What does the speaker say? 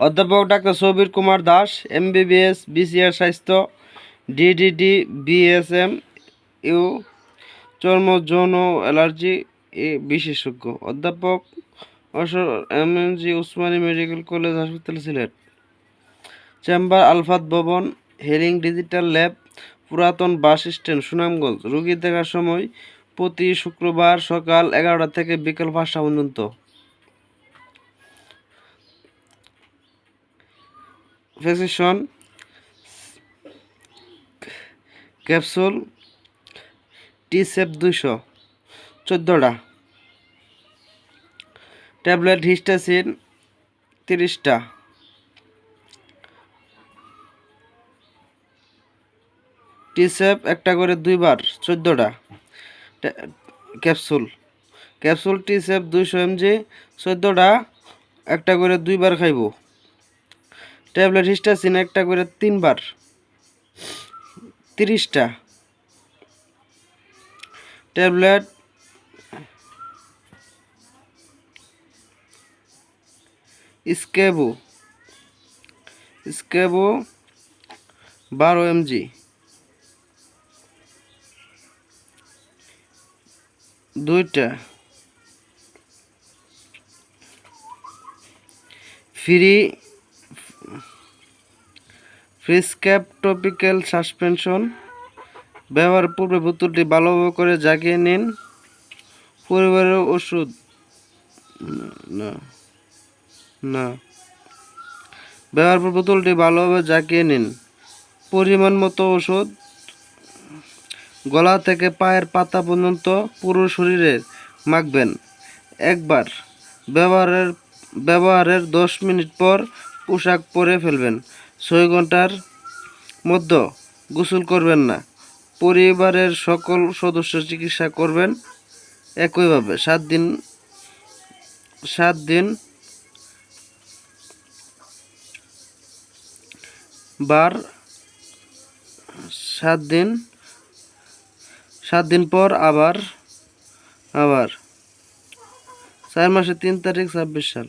অধ্যাপক ডাক্তার সবির Kumar Das, MBBS, BCR স্বাস্থ্য, DDD, BSM, ইউ চর্ম যৌন অ্যালার্জি বিশেষজ্ঞ। অধ্যাপক MNG, উসমানী মেডিকেল কলেজ হাসপাতাল, সিলেট। চেম্বার আলফাত ভবন, হেরিং ডিজিটাল ল্যাব, পুরাতন বাস স্ট্যান্ড, সুনামগঞ্জ। রোগী দেখার সময় প্রতি শুক্রবার সকাল 11টা থেকে বিকেল 5টা পর্যন্ত। প্রেসক্রিপশন ক্যাপসুল T-Sep 200 14টা, ট্যাবলেট হিস্টাসিন 30টা, T-Sep একটা করে 2বার 14টা, ক্যাপসুল T-Sep 200 mg 14টা, একটা করে 2বার খাইব। ট্যাবলেট হিস্টাসিন একটা করে 3বার 30টা, ট্যাবলেট স্কেবু 12 mg, দুইটা। ফ্রিস্ক্যাপ টপিক্যাল সাসপেনশন। ব্যবহার পূর্বে বোতলটি ভালোভাবে করে জাগিয়ে নিন। পরিবারের ওষুধ না ব্যবহার পর বোতলটি ভালোভাবে জাগিয়ে নিন। পরিমাণ মতো ওষুধ গলা থেকে পায়ের পাতা পর্যন্ত পুরো শরীরে মাখবেন। একবার ব্যবহারের 10 মিনিট পর পোশাক পরে ফেলবেন। 6 ঘন্টার মধ্যে গোসল করবেন না। পরিবারের সকল সদস্য চিকিৎসা করবেন একইভাবে 7 দিন 7 দিন পর আবার 4 মাসে 3 তারিখ 26 সাল।